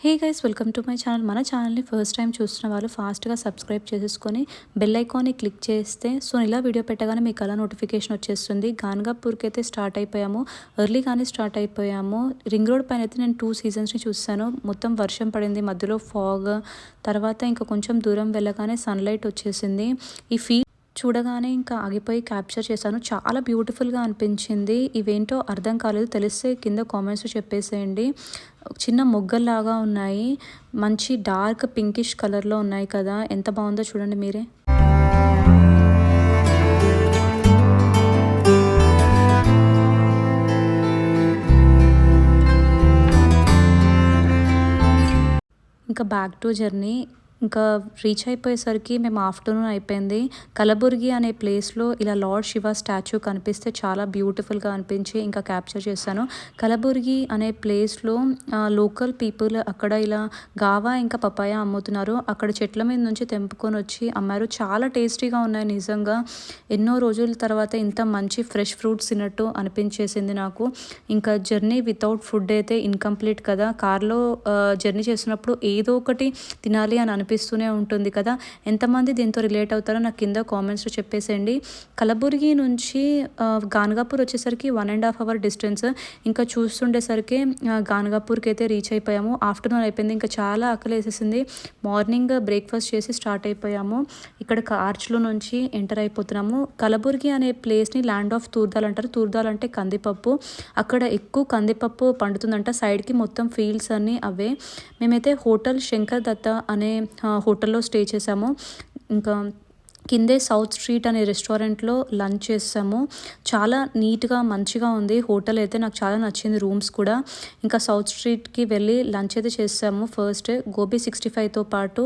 Hey guys, welcome to my channel. మన ఛానల్ని first time చూస్తున్న వాళ్ళు ఫాస్ట్గా సబ్స్క్రైబ్ చేసేసుకొని బెల్ ఐకాన్ని క్లిక్ చేస్తే ఇలా వీడియో పెట్టగానే మీకు అలా నోటిఫికేషన్ వచ్చేస్తుంది. గాన్గాపూర్కి అయితే స్టార్ట్ అయిపోయాము, ఎర్లీగానే స్టార్ట్ అయిపోయాము. రింగ్ రోడ్ పైన అయితే నేను 2 సీజన్స్ని చూస్తాను. మొత్తం వర్షం పడింది, మధ్యలో ఫాగ్, తర్వాత ఇంకా కొంచెం దూరం వెళ్ళగానే సన్లైట్ వచ్చేసింది. ఈ చూడగానే ఇంకా ఆగిపోయి క్యాప్చర్ చేశాను. చాలా బ్యూటిఫుల్గా అనిపించింది. ఇవేంటో అర్థం కాలేదు, తెలిస్తే కింద కామెంట్స్ చెప్పేసేయండి. చిన్న మొగ్గల్లాగా ఉన్నాయి, మంచి డార్క్ పింకిష్ కలర్లో ఉన్నాయి కదా, ఎంత బాగుందో చూడండి మీరే. ఇంకా బ్యాక్ టు జర్నీ. ఇంకా రీచ్ అయిపోయేసరికి మేము ఆఫ్టర్నూన్ అయిపోయింది. కలబుర్గి అనే ప్లేస్లో ఇలా లార్డ్ శివ స్టాచ్యూ కనిపిస్తే చాలా బ్యూటిఫుల్గా అనిపించి ఇంకా క్యాప్చర్ చేశాను. కలబుర్గి అనే ప్లేస్లో లోకల్ పీపుల్ అక్కడ ఇలా గావా ఇంకా పపాయ అమ్ముతున్నారు. అక్కడ చెట్ల మీద నుంచి తెంపుకొని వచ్చి అమ్మారు. చాలా టేస్టీగా ఉన్నాయి నిజంగా. ఎన్నో రోజుల తర్వాత ఇంత మంచి ఫ్రెష్ ఫ్రూట్స్ తిన్నట్టు అనిపించేసింది నాకు. ఇంకా జర్నీ వితౌట్ ఫుడ్ అయితే ఇన్కంప్లీట్ కదా. కార్లో జర్నీ చేస్తున్నప్పుడు ఏదో ఒకటి తినాలి అని అనిపిస్తూనే ఉంటుంది కదా. ఎంతమంది దీంతో రిలేట్ అవుతారో నాకు కింద కామెంట్స్లో చెప్పేసేయండి. కలబుర్గి నుంచి గాన్గాపూర్ వచ్చేసరికి 1.5 అవర్ డిస్టెన్స్. ఇంకా చూస్తుండేసరికి గాన్గాపూర్కి అయితే రీచ్ అయిపోయాము. ఆఫ్టర్నూన్ అయిపోయింది, ఇంకా చాలా ఆకలి వేసేసింది. మార్నింగ్ బ్రేక్ఫాస్ట్ చేసి స్టార్ట్ అయిపోయాము. ఇక్కడ ఆర్చ్లో నుంచి ఎంటర్ అయిపోతున్నాము. కలబుర్గి అనే ప్లేస్ని ల్యాండ్ ఆఫ్ తూర్దాల్ అంటారు. తూర్దాల్ అంటే కందిపప్పు. అక్కడ ఎక్కువ కందిపప్పు పండుతుందంట. సైడ్కి మొత్తం ఫీల్డ్స్ అన్నీ అవే. మేమైతే హోటల్ శంకర్ దత్త అనే హోటల్లో స్టే చేసాము. ఇంకా కిందే సౌత్ స్ట్రీట్ అనే రెస్టారెంట్లో లంచ్ చేసాము. చాలా నీట్గా మంచిగా ఉంది హోటల్ అయితే, నాకు చాలా నచ్చింది రూమ్స్ కూడా. ఇంకా సౌత్ స్ట్రీట్కి వెళ్ళి లంచ్ అయితే చేసాము. ఫస్ట్ గోబీ 65తో పాటు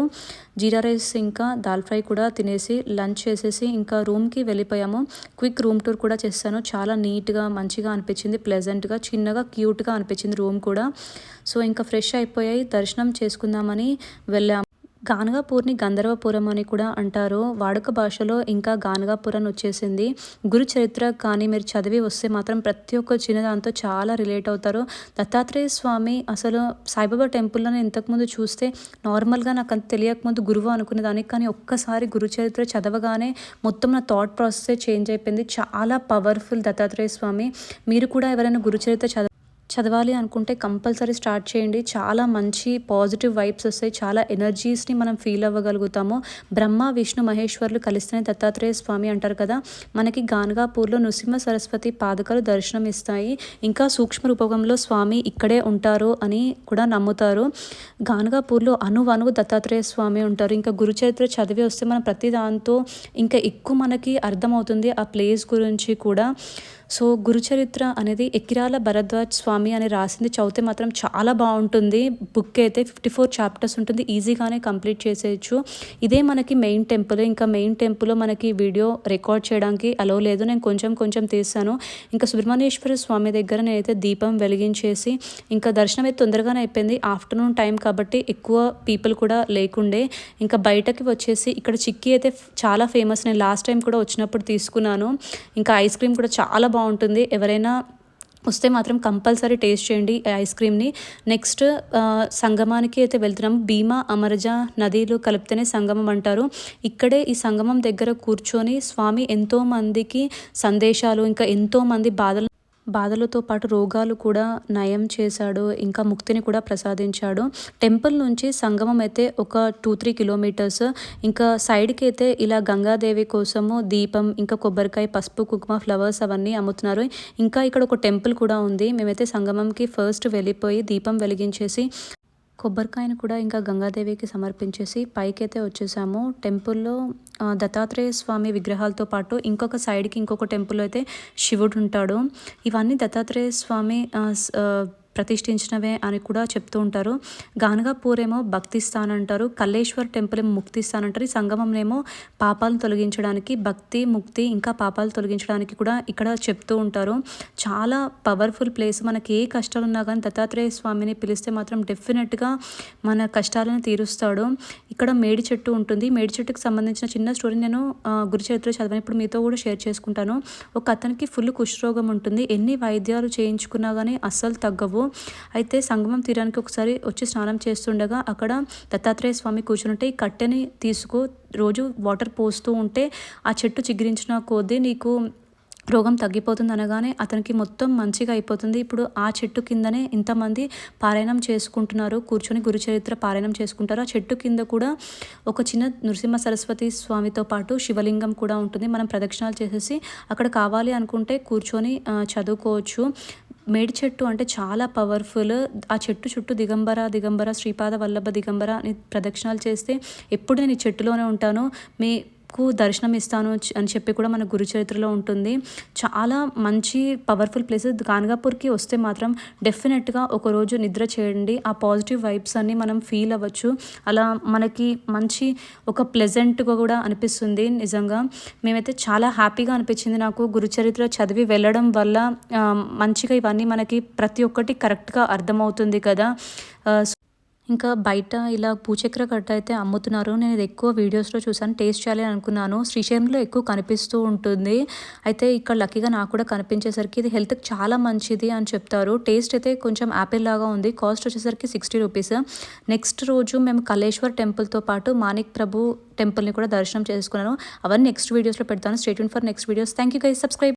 జీరా రైస్ ఇంకా దాల్ ఫ్రై కూడా తినేసి లంచ్ చేసేసి ఇంకా రూమ్కి వెళ్ళిపోయాము. క్విక్ రూమ్ టూర్ కూడా చేశాను. చాలా నీట్గా మంచిగా అనిపించింది, ప్లెజెంట్గా, చిన్నగా క్యూట్గా అనిపించింది రూమ్ కూడా. సో ఇంకా ఫ్రెష్ అయిపోయాయి, దర్శనం చేసుకుందామని వెళ్ళాము. గాన్గాపూర్ని గంధర్వపురం అని కూడా అంటారు వాడుక భాషలో. ఇంకా గాన్గాపురం వచ్చేసింది. గురు చరిత్ర కానీ మీరు చదివి వస్తే మాత్రం ప్రతి ఒక్క చిన్నదాంతో చాలా రిలేట్ అవుతారు. దత్తాత్రేయ స్వామి అసలు సాయిబాబా టెంపుల్లోనే ఇంతకుముందు చూస్తే నార్మల్గా నాకు అంత తెలియకముందు గురువు అనుకునేదానికి, కానీ ఒక్కసారి గురు చరిత్ర చదవగానే మొత్తం నా థాట్ ప్రాసెసే చేంజ్ అయిపోయింది. చాలా పవర్ఫుల్ దత్తాత్రేయ స్వామి. మీరు కూడా ఎవరైనా గురు చరిత్ర చదవాలి అనుకుంటే కంపల్సరీ స్టార్ట్ చేయండి. చాలా మంచి పాజిటివ్ వైబ్స్ వస్తాయి, చాలా ఎనర్జీస్ని మనం ఫీల్ అవ్వగలుగుతాము. బ్రహ్మ విష్ణు మహేశ్వరులు కలిస్తేనే దత్తాత్రేయ స్వామి అంటారు కదా. మనకి గాన్గాపూర్లో నృసింహ సరస్వతి పాదకాలు దర్శనం ఇస్తాయి. ఇంకా సూక్ష్మ రూపంలో స్వామి ఇక్కడే ఉంటారు అని కూడా నమ్ముతారు. గాన్గాపూర్లో అణువణువు దత్తాత్రేయ స్వామి ఉంటారు. ఇంకా గురుచరిత్ర చదివి వస్తే మనం ప్రతి దాంతో ఇంకా ఎక్కువ మనకి అర్థమవుతుంది ఆ ప్లేస్ గురించి కూడా. సో గురుచరిత్ర అనేది ఎకిరాల భరద్వాజ్ స్వామి అని రాసింది. చదివితే మాత్రం చాలా బాగుంటుంది. బుక్ అయితే 54 చాప్టర్స్ ఉంటుంది, ఈజీగానే కంప్లీట్ చేసేయచ్చు. ఇదే మనకి మెయిన్ టెంపుల్. ఇంకా మెయిన్ టెంపుల్లో మనకి వీడియో రికార్డ్ చేయడానికి అలో లేదు, నేను కొంచెం తీసాను. ఇంకా సుబ్రహ్మణ్యేశ్వర స్వామి దగ్గర నేనైతే దీపం వెలిగించేసి ఇంకా దర్శనం అయితే తొందరగానే అయిపోయింది. ఆఫ్టర్నూన్ టైం కాబట్టి ఎక్కువ పీపుల్ కూడా లేకుండే. ఇంకా బయటకి వచ్చేసి ఇక్కడ చిక్కీ అయితే చాలా ఫేమస్. నేను లాస్ట్ టైం కూడా వచ్చినప్పుడు తీసుకున్నాను. ఇంకా ఐస్ క్రీమ్ కూడా చాలా బాగుంటుంది. ఎవరైనా వస్తే మాత్రం కంపల్సరీ టేస్ట్ చేయండి ఈ ఐస్ క్రీమ్ని. నెక్స్ట్ సంగమానికి అయితే వెళ్తున్నాం. భీమా అమరజ నదిలు కలిపితేనే సంగమం అంటారు. ఇక్కడే ఈ సంగమం దగ్గర కూర్చొని స్వామి ఎంతోమందికి సందేశాలు, ఇంకా ఎంతోమంది బాధలతో పాటు రోగాలు కూడా నయం చేశాడు, ఇంకా ముక్తిని కూడా ప్రసాదించాడు. టెంపుల్ నుంచి సంగమం అయితే ఒక 2-3 కిలోమీటర్స్. ఇంకా సైడ్కి అయితే ఇలా గంగాదేవి కోసము దీపం, ఇంకా కొబ్బరికాయ, పసుపు, కుంకుమ, ఫ్లవర్స్ అవన్నీ అమ్ముతున్నారు. ఇంకా ఇక్కడ ఒక టెంపుల్ కూడా ఉంది. మేమైతే సంగమంకి ఫస్ట్ వెళ్ళిపోయి దీపం వెలిగించేసి కొబ్బరికాయను కూడా ఇంకా గంగాదేవికి సమర్పించేసి పైకైతే వచ్చేసాము. టెంపుల్లో దత్తాత్రేయ స్వామి విగ్రహాలతో పాటు ఇంకొక సైడ్కి ఇంకొక టెంపుల్ అయితే శివుడు ఉంటాడు. ఇవన్నీ దత్తాత్రేయ స్వామి ప్రతిష్ఠించినవే అని కూడా చెప్తూ ఉంటారు. గాన్గాపూర్ ఏమో భక్తి స్థానం అంటారు, కల్లేశ్వర్ టెంపుల్ ఏమో ముక్తి స్థానం అంటారు. ఈ సంగమంనేమో పాపాలను తొలగించడానికి, భక్తి, ముక్తి ఇంకా పాపాలు తొలగించడానికి కూడా ఇక్కడ చెప్తూ ఉంటారు. చాలా పవర్ఫుల్ ప్లేస్. మనకి ఏ కష్టాలు ఉన్నా కానీ దత్తాత్రేయ స్వామిని పిలిస్తే మాత్రం డెఫినెట్గా మన కష్టాలను తీరుస్తాడు. ఇక్కడ మేడి చెట్టు ఉంటుంది. మేడి చెట్టుకు సంబంధించిన చిన్న స్టోరీ నేను గురు చరిత్ర చదివాను, ఇప్పుడు మీతో కూడా షేర్ చేసుకుంటాను. ఒక అతనికి ఫుల్ కుష్ఠరోగం ఉంటుంది. ఎన్ని వైద్యాలు చేయించుకున్నా కానీ అస్సలు తగ్గవు. అయితే సంగమం తీరానికి ఒకసారి వచ్చి స్నానం చేస్తుండగా అక్కడ దత్తాత్రేయ స్వామి కూర్చుంటే ఈ కట్టెని తీసుకో, రోజు వాటర్ పోస్తూ ఉంటే ఆ చెట్టు చిగురించిన కొద్దీ నీకు రోగం తగ్గిపోతుంది అనగానే అతనికి మొత్తం మంచిగా అయిపోతుంది. ఇప్పుడు ఆ చెట్టు కిందనే ఇంతమంది పారాయణం చేసుకుంటున్నారు, కూర్చొని గురుచరిత్ర పారాయణం చేసుకుంటారు. ఆ చెట్టు కింద కూడా ఒక చిన్న నృసింహ సరస్వతి స్వామితో పాటు శివలింగం కూడా ఉంటుంది. మనం ప్రదక్షిణాలు చేసేసి అక్కడ కావాలి అనుకుంటే కూర్చొని చదువుకోవచ్చు. మేడి చెట్టు అంటే చాలా పవర్ఫుల్. ఆ చెట్టు చుట్టూ దిగంబర శ్రీపాద వల్లభ దిగంబర అని ప్రదక్షిణాలు చేస్తే ఎప్పుడు నేను ఈ చెట్టులోనే ఉంటాను, దర్శనం ఇస్తాను అని చెప్పి కూడా మన గురుచరిత్రలో ఉంటుంది. చాలా మంచి పవర్ఫుల్ ప్లేస్. గాన్గాపూర్కి వస్తే మాత్రం డెఫినెట్గా ఒకరోజు నిద్ర చేయండి. ఆ పాజిటివ్ వైబ్స్ అన్నీ మనం ఫీల్ అవ్వచ్చు. అలా మనకి మంచి ఒక ప్లెజెంట్గా కూడా అనిపిస్తుంది. నిజంగా మేమైతే చాలా హ్యాపీగా అనిపించింది నాకు గురుచరిత్ర చదివి వెళ్ళడం వల్ల. మంచిగా ఇవన్నీ మనకి ప్రతి ఒక్కటి కరెక్ట్గా అర్థమవుతుంది కదా. ఇంకా బయట ఇలా భూచక్ర కట్ట అయితే అమ్ముతున్నారు. నేను ఇది ఎక్కువ వీడియోస్లో చూసాను, టేస్ట్ చేయాలి అనుకున్నాను. శ్రీశైలంలో ఎక్కువ కనిపిస్తూ ఉంటుంది. అయితే ఇక్కడ లక్కీగా నాకు కూడా కనిపించేసరికి ఇది హెల్త్కి చాలా మంచిది అని చెప్తారు. టేస్ట్ అయితే కొంచెం యాపిల్ లాగా ఉంది. కాస్ట్ వచ్చేసరికి 60 రూపీస్. నెక్స్ట్ రోజు మేము కలేశ్వర్ టెంపుల్తో పాటు మాణిక్ ప్రభు టెంపుల్ని కూడా దర్శనం చేసుకున్నాను. అవన్నీ నెక్స్ట్ వీడియోస్లో పెడతాను. Stay tune for next videos. Thank you guys. Subscribe.